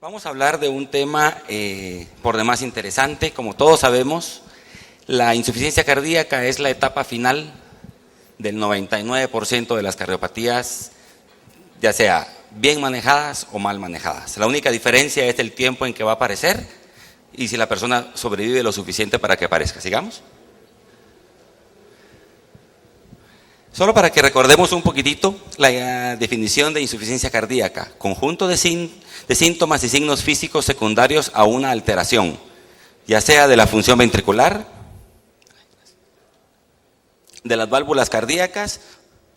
Vamos a hablar de un tema por demás interesante. Como todos sabemos, la insuficiencia cardíaca es la etapa final del 99% de las cardiopatías, ya sea bien manejadas o mal manejadas. La única diferencia es el tiempo en que va a aparecer y si la persona sobrevive lo suficiente para que aparezca. ¿Sigamos? Solo para que recordemos un poquitito la definición de insuficiencia cardíaca: conjunto de síntomas y signos físicos secundarios a una alteración, ya sea de la función ventricular, de las válvulas cardíacas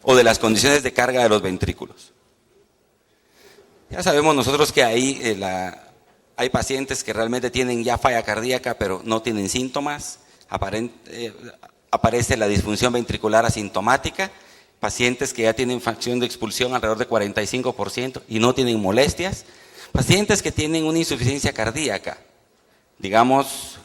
o de las condiciones de carga de los ventrículos. Ya sabemos nosotros que hay pacientes que realmente tienen ya falla cardíaca pero no tienen síntomas. Aparece la disfunción ventricular asintomática, pacientes que ya tienen fracción de expulsión alrededor de 45% y no tienen molestias, pacientes que tienen una insuficiencia cardíaca, digamos,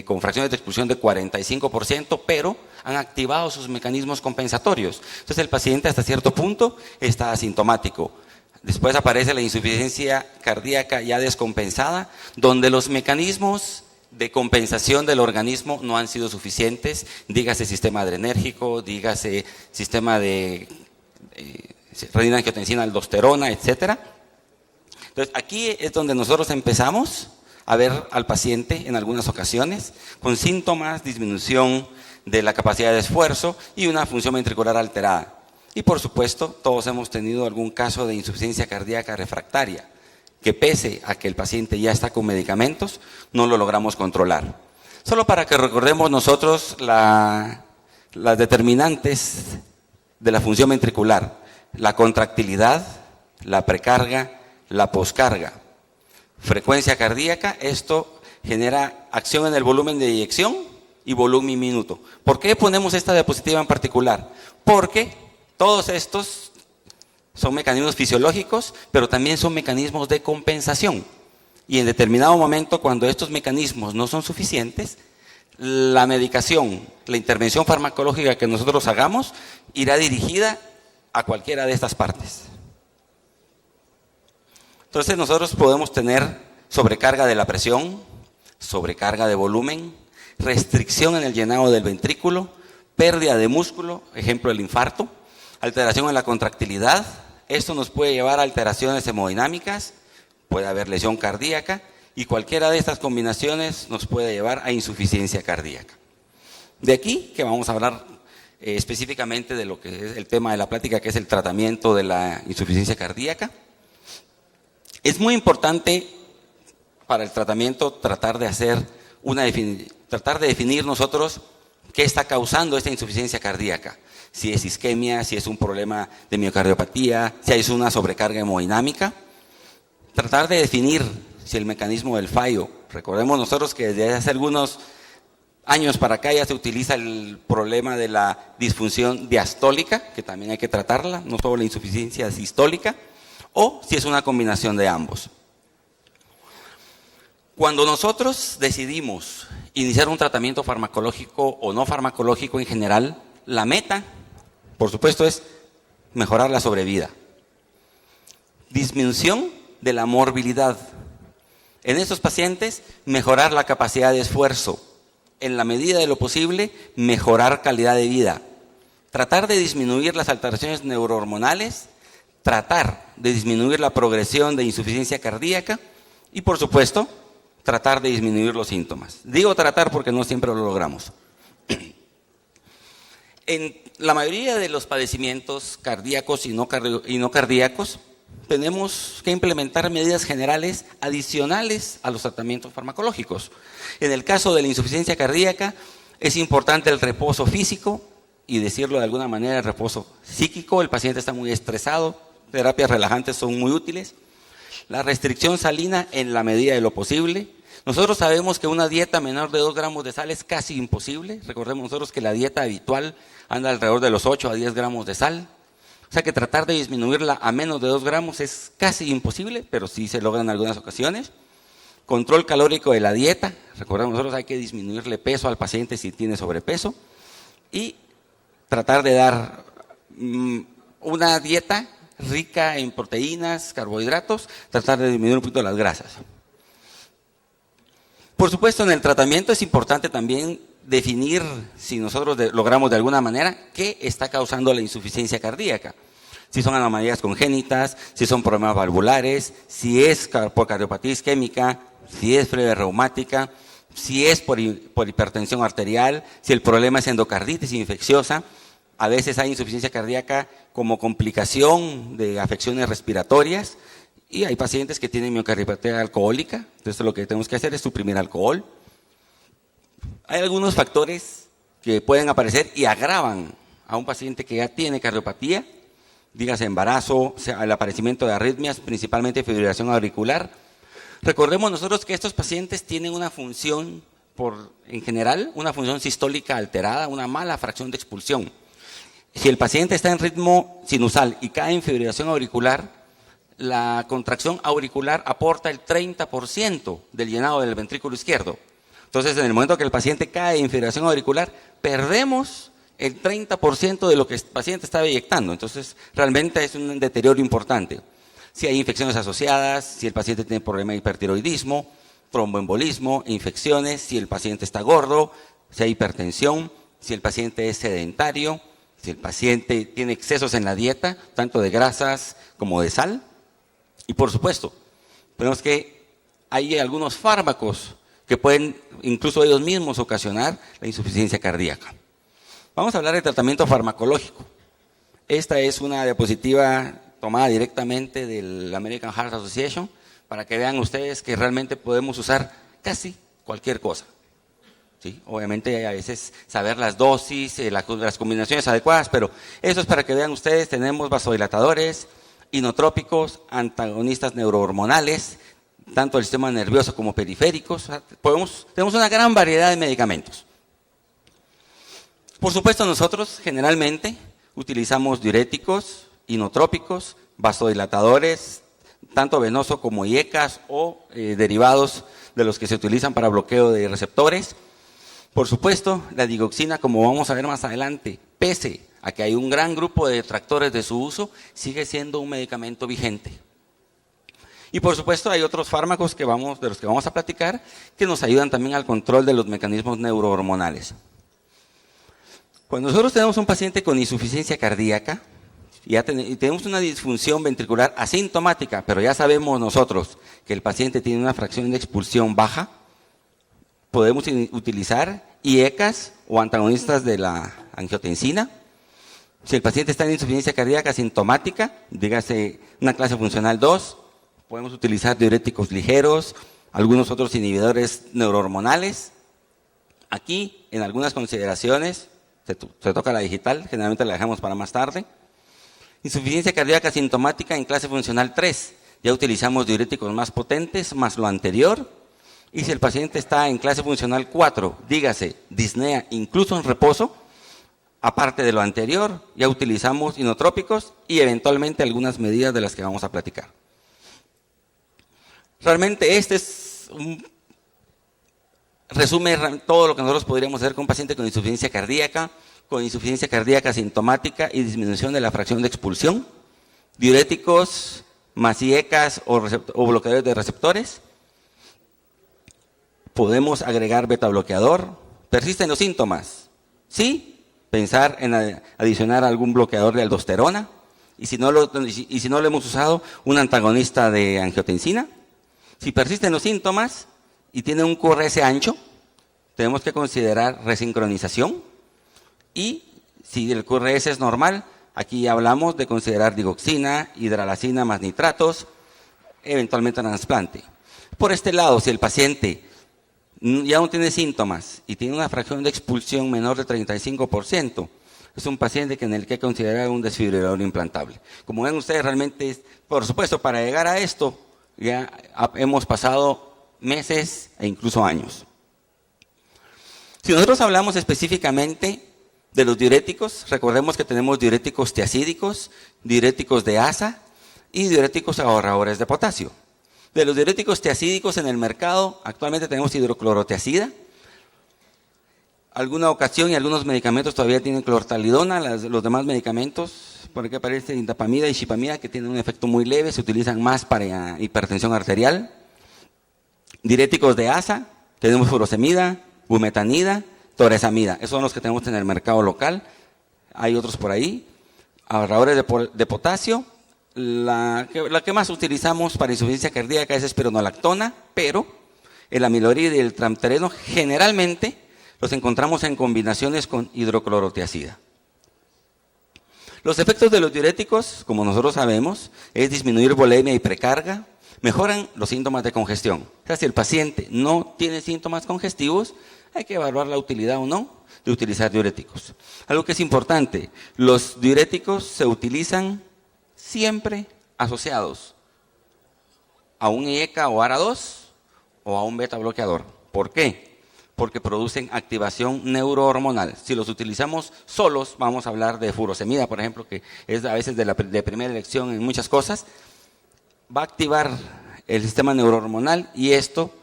con fracciones de expulsión de 45%, pero han activado sus mecanismos compensatorios. Entonces el paciente hasta cierto punto está asintomático. Después aparece la insuficiencia cardíaca ya descompensada, donde los mecanismos de compensación del organismo no han sido suficientes, dígase sistema adrenérgico, dígase sistema de renina-angiotensina, aldosterona, etc. Entonces aquí es donde nosotros empezamos a ver al paciente en algunas ocasiones con síntomas, disminución de la capacidad de esfuerzo y una función ventricular alterada. Y por supuesto todos hemos tenido algún caso de insuficiencia cardíaca refractaria, que pese a que el paciente ya está con medicamentos, no lo logramos controlar. Solo para que recordemos nosotros las determinantes de la función ventricular: la contractilidad, la precarga, la poscarga. Frecuencia cardíaca, esto genera acción en el volumen de eyección y volumen minuto. ¿Por qué ponemos esta diapositiva en particular? Porque todos estos son mecanismos fisiológicos, pero también son mecanismos de compensación. Y en determinado momento, cuando estos mecanismos no son suficientes, la medicación, la intervención farmacológica que nosotros hagamos, irá dirigida a cualquiera de estas partes. Entonces nosotros podemos tener sobrecarga de la presión, sobrecarga de volumen, restricción en el llenado del ventrículo, pérdida de músculo, ejemplo el infarto, alteración en la contractilidad. Esto nos puede llevar a alteraciones hemodinámicas, puede haber lesión cardíaca y cualquiera de estas combinaciones nos puede llevar a insuficiencia cardíaca. De aquí que vamos a hablar específicamente de lo que es el tema de la plática, que es el tratamiento de la insuficiencia cardíaca. Es muy importante para el tratamiento tratar de definir nosotros qué está causando esta insuficiencia cardíaca. Si es isquemia, si es un problema de miocardiopatía, si es una sobrecarga hemodinámica. Tratar de definir si el mecanismo del fallo. Recordemos nosotros que desde hace algunos años para acá ya se utiliza el problema de la disfunción diastólica, que también hay que tratarla, no solo la insuficiencia sistólica, o si es una combinación de ambos. Cuando nosotros decidimos iniciar un tratamiento farmacológico o no farmacológico en general, la meta, por supuesto, es mejorar la sobrevida. Disminución de la morbilidad. En estos pacientes, mejorar la capacidad de esfuerzo. En la medida de lo posible, mejorar calidad de vida. Tratar de disminuir las alteraciones neurohormonales, tratar de disminuir la progresión de insuficiencia cardíaca y, por supuesto, tratar de disminuir los síntomas. Digo tratar porque no siempre lo logramos. En la mayoría de los padecimientos cardíacos y no cardíacos, tenemos que implementar medidas generales adicionales a los tratamientos farmacológicos. En el caso de la insuficiencia cardíaca, es importante el reposo físico y, decirlo de alguna manera, el reposo psíquico. El paciente está muy estresado, terapias relajantes son muy útiles. La restricción salina en la medida de lo posible. Nosotros sabemos que una dieta menor de 2 gramos de sal es casi imposible. Recordemos nosotros que la dieta habitual anda alrededor de los 8 a 10 gramos de sal. O sea que tratar de disminuirla a menos de 2 gramos es casi imposible, pero sí se logra en algunas ocasiones. Control calórico de la dieta. Recordemos nosotros hay que disminuirle peso al paciente si tiene sobrepeso. Y tratar de dar una dieta rica en proteínas, carbohidratos, tratar de disminuir un poquito las grasas. Por supuesto, en el tratamiento es importante también definir, si nosotros logramos de alguna manera, qué está causando la insuficiencia cardíaca. Si son anomalías congénitas, si son problemas valvulares, si es por cardiopatía isquémica, si es fiebre reumática, si es por hipertensión arterial, si el problema es endocarditis infecciosa. A veces hay insuficiencia cardíaca como complicación de afecciones respiratorias y hay pacientes que tienen miocardiopatía alcohólica. Entonces lo que tenemos que hacer es suprimir alcohol. Hay algunos factores que pueden aparecer y agravan a un paciente que ya tiene cardiopatía, dígase embarazo, el aparecimiento de arritmias, principalmente fibrilación auricular. Recordemos nosotros que estos pacientes tienen una función, en general, una función sistólica alterada, una mala fracción de expulsión. Si el paciente está en ritmo sinusal y cae en fibrilación auricular, la contracción auricular aporta el 30% del llenado del ventrículo izquierdo. Entonces, en el momento que el paciente cae en fibrilación auricular, perdemos el 30% de lo que el paciente estaba eyectando. Entonces, realmente es un deterioro importante. Si hay infecciones asociadas, si el paciente tiene problema de hipertiroidismo, tromboembolismo, infecciones, si el paciente está gordo, si hay hipertensión, si el paciente es sedentario, si el paciente tiene excesos en la dieta, tanto de grasas como de sal. Y por supuesto, vemos que hay algunos fármacos que pueden incluso ellos mismos ocasionar la insuficiencia cardíaca. Vamos a hablar de tratamiento farmacológico. Esta es una diapositiva tomada directamente del American Heart Association para que vean ustedes que realmente podemos usar casi cualquier cosa. ¿Sí? Obviamente a veces saber las dosis, las combinaciones adecuadas, pero eso es para que vean ustedes. Tenemos vasodilatadores, inotrópicos, antagonistas neurohormonales, tanto del sistema nervioso como periféricos. Tenemos una gran variedad de medicamentos. Por supuesto, nosotros generalmente utilizamos diuréticos, inotrópicos, vasodilatadores, tanto venoso como IECAS o derivados de los que se utilizan para bloqueo de receptores. Por supuesto, la digoxina, como vamos a ver más adelante, pese a que hay un gran grupo de detractores de su uso, sigue siendo un medicamento vigente. Y por supuesto hay otros fármacos de los que vamos a platicar que nos ayudan también al control de los mecanismos neurohormonales. Cuando nosotros tenemos un paciente con insuficiencia cardíaca y tenemos una disfunción ventricular asintomática, pero ya sabemos nosotros que el paciente tiene una fracción de expulsión baja, podemos utilizar IECAS o antagonistas de la angiotensina. Si el paciente está en insuficiencia cardíaca asintomática, dígase una clase funcional 2, podemos utilizar diuréticos ligeros, algunos otros inhibidores neurohormonales. Aquí, en algunas consideraciones, se toca la digital, generalmente la dejamos para más tarde. Insuficiencia cardíaca asintomática en clase funcional 3, ya utilizamos diuréticos más potentes, más lo anterior. Y si el paciente está en clase funcional 4, dígase disnea incluso en reposo, aparte de lo anterior, ya utilizamos inotrópicos y eventualmente algunas medidas de las que vamos a platicar. Realmente este es resume todo lo que nosotros podríamos hacer con un paciente con insuficiencia cardíaca asintomática y disminución de la fracción de expulsión, diuréticos, más IECAS o bloqueadores de receptores. Podemos agregar betabloqueador. ¿Persisten los síntomas? Sí, pensar en adicionar algún bloqueador de aldosterona. Y si no lo hemos usado, un antagonista de angiotensina. Si persisten los síntomas y tiene un QRS ancho, tenemos que considerar resincronización. Y si el QRS es normal, aquí hablamos de considerar digoxina, hidralacina más nitratos, eventualmente trasplante. Por este lado, si el paciente ya no tiene síntomas y tiene una fracción de expulsión menor de 35%, es un paciente en el que hay que considerar un desfibrilador implantable. Como ven ustedes, realmente, por supuesto, para llegar a esto, ya hemos pasado meses e incluso años. Si nosotros hablamos específicamente de los diuréticos, recordemos que tenemos diuréticos tiacídicos, diuréticos de asa y diuréticos ahorradores de potasio. De los diuréticos tiacídicos en el mercado, actualmente tenemos hidroclorotiazida. Alguna ocasión y algunos medicamentos todavía tienen clortalidona, los demás medicamentos, por aquí aparece indapamida y xipamida, que tienen un efecto muy leve, se utilizan más para hipertensión arterial. Diuréticos de asa, tenemos furosemida, bumetanida, toresamida, esos son los que tenemos en el mercado local, hay otros por ahí. Ahorradores de potasio, la que más utilizamos para insuficiencia cardíaca es espironolactona, pero el amilorid y el tramtereno generalmente los encontramos en combinaciones con hidroclorotiazida. Los efectos de los diuréticos, como nosotros sabemos, es disminuir volemia y precarga, mejoran los síntomas de congestión. O sea, si el paciente no tiene síntomas congestivos, hay que evaluar la utilidad o no de utilizar diuréticos. Algo que es importante, los diuréticos se utilizan siempre asociados a un IECA o ARA2 o a un beta bloqueador. ¿Por qué? Porque producen activación neurohormonal. Si los utilizamos solos, vamos a hablar de furosemida, por ejemplo, que es a veces de primera elección en muchas cosas, va a activar el sistema neurohormonal y esto,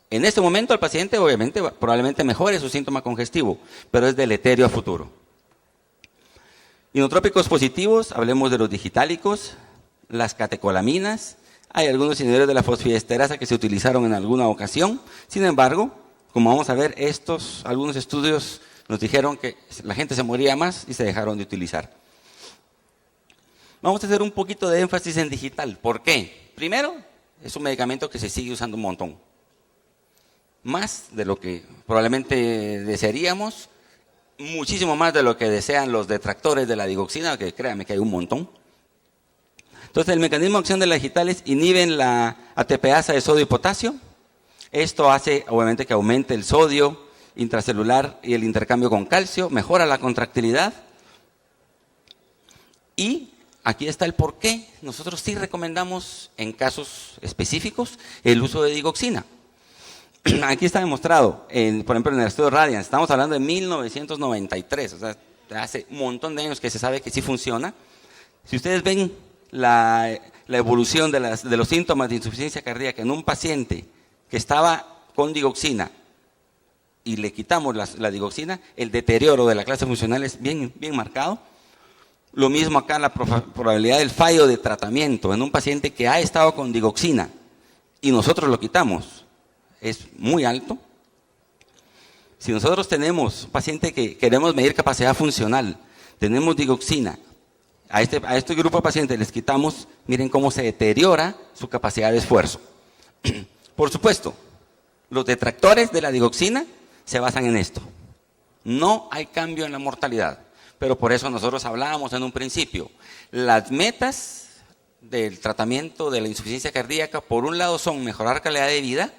en este momento el paciente obviamente probablemente mejore su síntoma congestivo, pero es deleterio a futuro. Inotrópicos positivos, hablemos de los digitálicos, las catecolaminas, hay algunos inhibidores de la fosfodiesterasa que se utilizaron en alguna ocasión, sin embargo, como vamos a ver, algunos estudios nos dijeron que la gente se moría más y se dejaron de utilizar. Vamos a hacer un poquito de énfasis en digital. ¿Por qué? Primero, es un medicamento que se sigue usando un montón. Más de lo que probablemente desearíamos, muchísimo más de lo que desean los detractores de la digoxina, que créanme que hay un montón. Entonces, el mecanismo de acción de las digitales inhiben la ATPasa de sodio y potasio. Esto hace, obviamente, que aumente el sodio intracelular y el intercambio con calcio, mejora la contractilidad. Y aquí está el por qué. Nosotros sí recomendamos, en casos específicos, el uso de digoxina. Aquí está demostrado, por ejemplo, en el estudio Radiance, estamos hablando de 1993, o sea, hace un montón de años que se sabe que sí funciona. Si ustedes ven la evolución de los síntomas de insuficiencia cardíaca en un paciente que estaba con digoxina y le quitamos la digoxina, el deterioro de la clase funcional es bien marcado. Lo mismo acá, la probabilidad del fallo de tratamiento en un paciente que ha estado con digoxina y nosotros lo quitamos es muy alto. Si nosotros tenemos un paciente que queremos medir capacidad funcional, tenemos digoxina, a este grupo de pacientes les quitamos, miren cómo se deteriora su capacidad de esfuerzo. Por supuesto, los detractores de la digoxina se basan en esto. No hay cambio en la mortalidad, pero por eso nosotros hablábamos en un principio. Las metas del tratamiento de la insuficiencia cardíaca, por un lado, son mejorar calidad de vida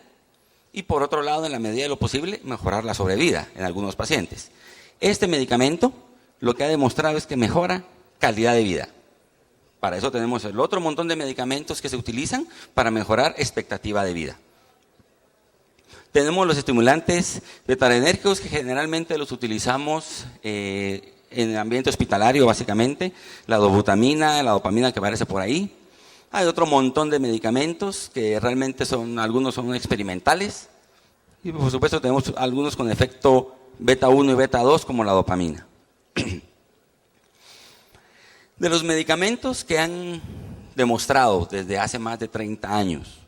y por otro lado, en la medida de lo posible, mejorar la sobrevida en algunos pacientes. Este medicamento lo que ha demostrado es que mejora calidad de vida. Para eso tenemos el otro montón de medicamentos que se utilizan para mejorar expectativa de vida. Tenemos los estimulantes betarenérgicos que generalmente los utilizamos en el ambiente hospitalario básicamente, la dobutamina, la dopamina que aparece por ahí. Hay otro montón de medicamentos que realmente algunos son experimentales y por supuesto tenemos algunos con efecto beta 1 y beta 2 como la dopamina. De los medicamentos que han demostrado desde hace más de 30 años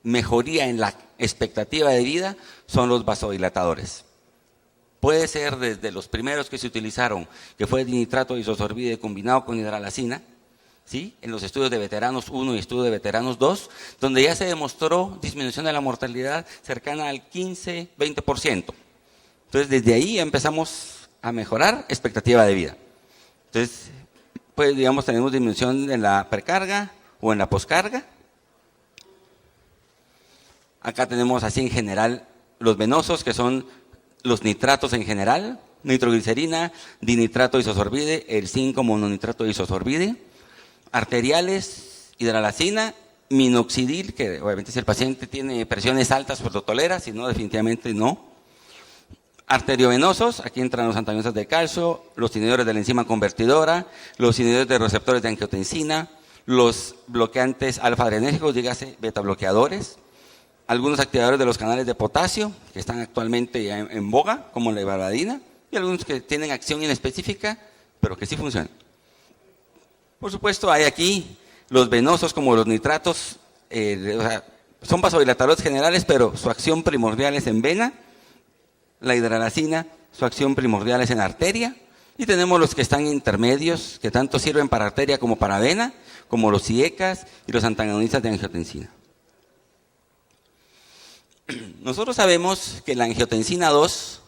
mejoría en la expectativa de vida son los vasodilatadores. Puede ser desde los primeros que se utilizaron, que fue dinitrato de isosorbide combinado con hidralacina, ¿sí? En los estudios de veteranos 1 y estudios de veteranos 2, donde ya se demostró disminución de la mortalidad cercana al 15-20%. Entonces, desde ahí empezamos a mejorar expectativa de vida. Entonces, pues digamos, tenemos disminución en la precarga o en la poscarga. Acá tenemos así en general los venosos, que son los nitratos en general, nitroglicerina, dinitrato de isosorbide, el 5-mononitrato de isosorbide, arteriales, hidralacina, minoxidil, que obviamente si el paciente tiene presiones altas, pues lo tolera, si no, definitivamente no. Arteriovenosos, aquí entran los antagonistas de calcio, los inhibidores de la enzima convertidora, los inhibidores de receptores de angiotensina, los bloqueantes alfa-adrenérgicos, dígase beta bloqueadores. algunos activadores de los canales de potasio, que están actualmente ya en boga, como la ibardina, y algunos que tienen acción inespecífica, pero que sí funcionan. Por supuesto, hay aquí los venosos, como los nitratos, son vasodilatadores generales, pero su acción primordial es en vena. La hidralazina, su acción primordial es en arteria. Y tenemos los que están intermedios, que tanto sirven para arteria como para vena, como los IECAs y los antagonistas de angiotensina. Nosotros sabemos que la angiotensina 2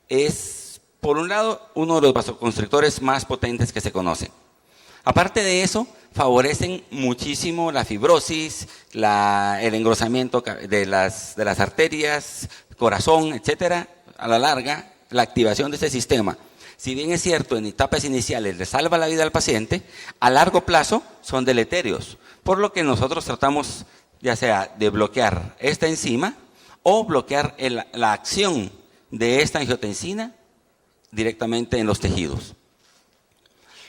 es, por un lado, uno de los vasoconstrictores más potentes que se conocen. Aparte de eso, favorecen muchísimo la fibrosis, el engrosamiento de las arterias, corazón, etcétera. A la larga, la activación de este sistema, si bien es cierto, en etapas iniciales le salva la vida al paciente, a largo plazo son deleterios. Por lo que nosotros tratamos, ya sea de bloquear esta enzima o bloquear la acción de esta angiotensina directamente en los tejidos.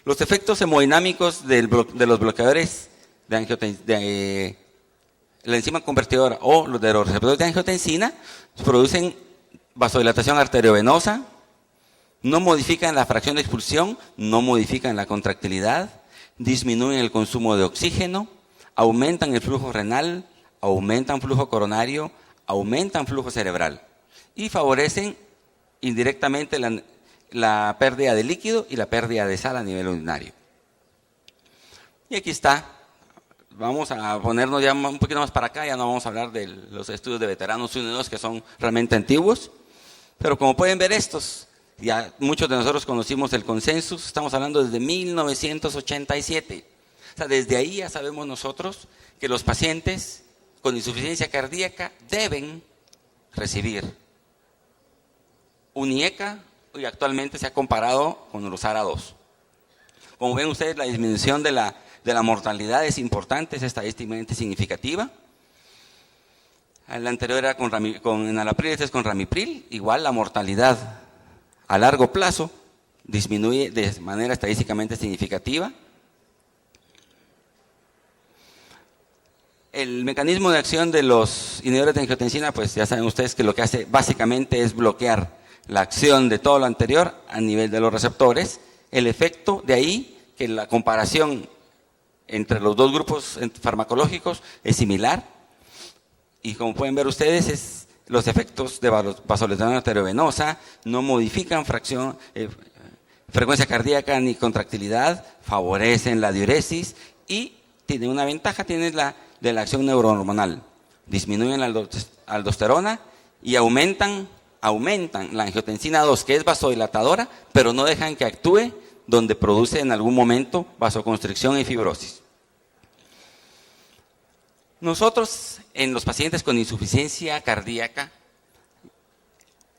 Los efectos hemodinámicos de los bloqueadores de la enzima convertidora o de los receptores de angiotensina producen vasodilatación arteriovenosa, no modifican la fracción de expulsión, no modifican la contractilidad, disminuyen el consumo de oxígeno, aumentan el flujo renal, aumentan flujo coronario, aumentan flujo cerebral y favorecen indirectamente la pérdida de líquido y la pérdida de sal a nivel urinario. Y aquí está. Vamos a ponernos ya un poquito más para acá, ya no vamos a hablar de los estudios de veteranos 1 y 2 que son realmente antiguos, pero como pueden ver estos, ya muchos de nosotros conocimos el consensus, estamos hablando desde 1987. O sea, desde ahí ya sabemos nosotros que los pacientes con insuficiencia cardíaca deben recibir un IECA y actualmente se ha comparado con los ARA2. Como ven ustedes, la disminución de la mortalidad es importante, es estadísticamente significativa. La anterior era con enalapril, este es con ramipril. Igual la mortalidad a largo plazo disminuye de manera estadísticamente significativa. El mecanismo de acción de los inhibidores de angiotensina, pues ya saben ustedes que lo que hace básicamente es bloquear la acción de todo lo anterior a nivel de los receptores. El efecto de ahí, que la comparación entre los dos grupos farmacológicos es similar. Y como pueden ver ustedes, los efectos de vasodilatación arteriovenosa no modifican frecuencia cardíaca ni contractilidad, favorecen la diuresis y tienen una ventaja, tienen de la acción neurohormonal. Disminuyen la aldosterona y aumentan la angiotensina 2, que es vasodilatadora, pero no dejan que actúe donde produce en algún momento vasoconstricción y fibrosis. Nosotros, en los pacientes con insuficiencia cardíaca,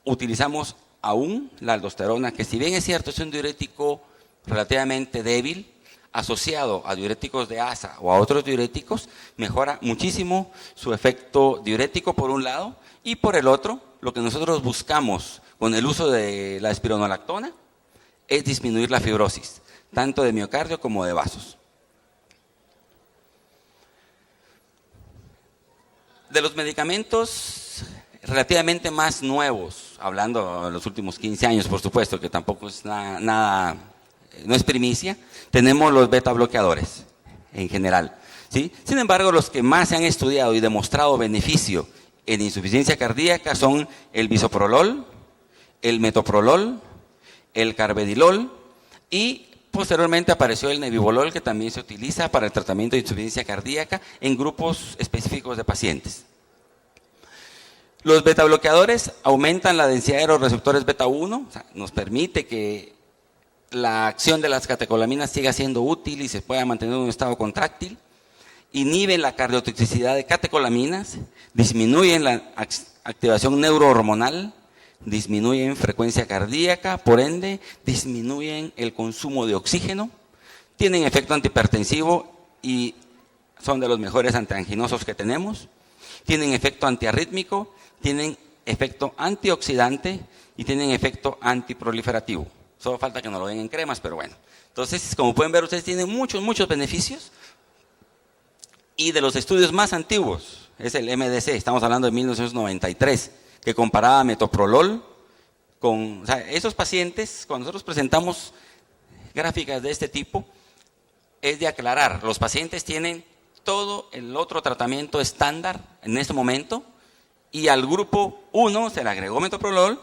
utilizamos aún la aldosterona, que si bien es cierto es un diurético relativamente débil, asociado a diuréticos de ASA o a otros diuréticos, mejora muchísimo su efecto diurético por un lado, y por el otro, lo que nosotros buscamos con el uso de la espironolactona es disminuir la fibrosis, tanto de miocardio como de vasos. De los medicamentos relativamente más nuevos, hablando de los últimos 15 años, por supuesto, que tampoco es nada, no es primicia, tenemos los beta bloqueadores en general, ¿sí? Sin embargo, los que más se han estudiado y demostrado beneficio en insuficiencia cardíaca son el bisoprolol, el metoprolol, el carvedilol y posteriormente apareció el nebivolol, que también se utiliza para el tratamiento de insuficiencia cardíaca en grupos específicos de pacientes. Los betabloqueadores aumentan la densidad de los receptores beta 1, o sea, nos permite que la acción de las catecolaminas siga siendo útil y se pueda mantener en un estado contráctil. Inhiben la cardiotoxicidad de catecolaminas, disminuyen la activación neurohormonal, disminuyen frecuencia cardíaca, por ende disminuyen el consumo de oxígeno, tienen efecto antihipertensivo y son de los mejores antianginosos que tenemos, tienen efecto antiarrítmico, tienen efecto antioxidante y tienen efecto antiproliferativo. Solo falta que no lo den en cremas, pero bueno. Entonces, como pueden ver, ustedes tienen muchos beneficios. Y de los estudios más antiguos es el MDC, estamos hablando de 1993, que comparaba metoprolol con, o sea, esos pacientes, cuando nosotros presentamos gráficas de este tipo, es de aclarar, los pacientes tienen todo el otro tratamiento estándar en este momento, y al grupo 1 se le agregó metoprolol,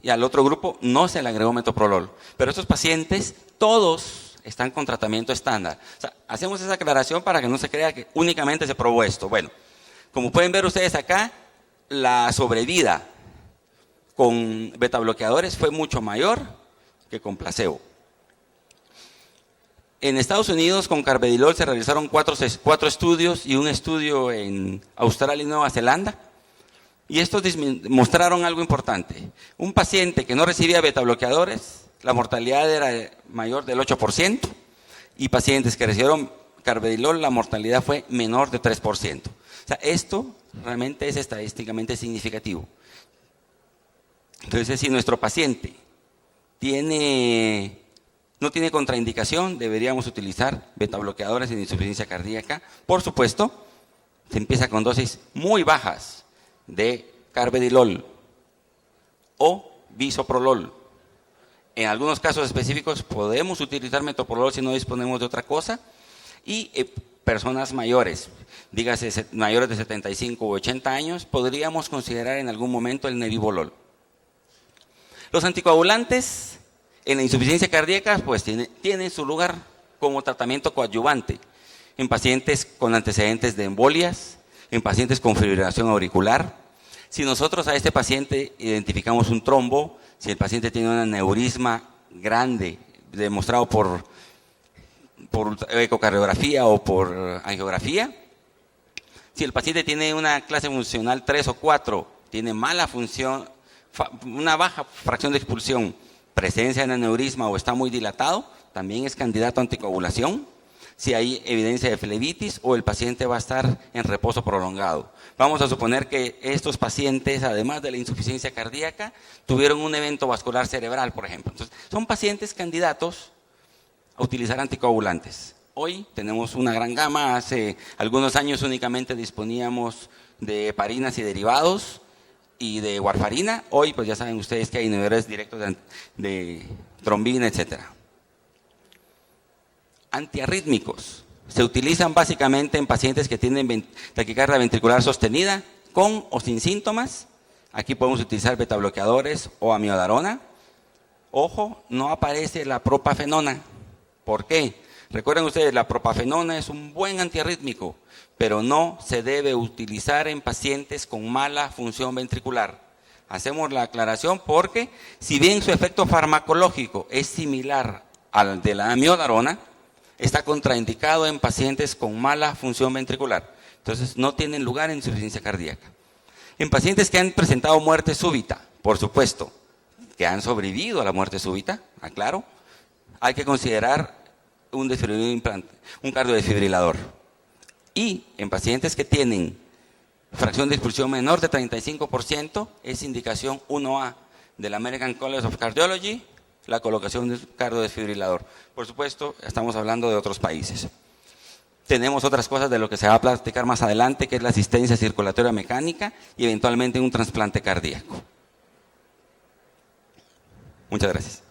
y al otro grupo no se le agregó metoprolol. Pero estos pacientes, todos están con tratamiento estándar. O sea, hacemos esa aclaración para que no se crea que únicamente se probó esto. Bueno, como pueden ver ustedes acá, la sobrevida con betabloqueadores fue mucho mayor que con placebo. En Estados Unidos con carvedilol se realizaron cuatro estudios y un estudio en Australia y Nueva Zelanda. Y estos mostraron algo importante. Un paciente que no recibía betabloqueadores, la mortalidad era mayor del 8%, y pacientes que recibieron carvedilol, la mortalidad fue menor de 3%. O sea, esto realmente es estadísticamente significativo. Entonces, si nuestro paciente no tiene contraindicación, deberíamos utilizar betabloqueadores en insuficiencia cardíaca. Por supuesto, se empieza con dosis muy bajas de carvedilol o bisoprolol. En algunos casos específicos podemos utilizar metoprolol si no disponemos de otra cosa. Y personas mayores, dígase mayores de 75 u 80 años, podríamos considerar en algún momento el nebivolol. Los anticoagulantes en la insuficiencia cardíaca pues tienen su lugar como tratamiento coadyuvante en pacientes con antecedentes de embolias, en pacientes con fibrilación auricular. Si nosotros a este paciente identificamos un trombo, si el paciente tiene un aneurisma grande demostrado por ecocardiografía o por angiografía, si el paciente tiene una clase funcional 3 o 4, tiene mala función, una baja fracción de expulsión, presencia de aneurisma o está muy dilatado, también es candidato a anticoagulación. Si hay evidencia de flebitis o el paciente va a estar en reposo prolongado. Vamos a suponer que estos pacientes, además de la insuficiencia cardíaca, tuvieron un evento vascular cerebral, por ejemplo. Entonces, son pacientes candidatos a utilizar anticoagulantes. Hoy tenemos una gran gama. Hace algunos años únicamente disponíamos de heparinas y derivados y de warfarina. Hoy, pues ya saben ustedes que hay inhibidores directos de trombina, etcétera. Antiarrítmicos se utilizan básicamente en pacientes que tienen taquicardia ventricular sostenida con o sin síntomas. Aquí podemos utilizar betabloqueadores o amiodarona. Ojo, no aparece la propafenona. ¿Por qué? Recuerden ustedes, la propafenona es un buen antiarrítmico, pero no se debe utilizar en pacientes con mala función ventricular. Hacemos la aclaración porque si bien su efecto farmacológico es similar al de la amiodarona, está contraindicado en pacientes con mala función ventricular. Entonces, no tienen lugar en insuficiencia cardíaca. En pacientes que han presentado muerte súbita, por supuesto, que han sobrevivido a la muerte súbita, aclaro, hay que considerar un cardiodesfibrilador. Y en pacientes que tienen fracción de expulsión menor de 35%, es indicación 1A del American College of Cardiology, la colocación de un cardiodesfibrilador. Por supuesto, estamos hablando de otros países. Tenemos otras cosas de lo que se va a platicar más adelante, que es la asistencia circulatoria mecánica y eventualmente un trasplante cardíaco. Muchas gracias.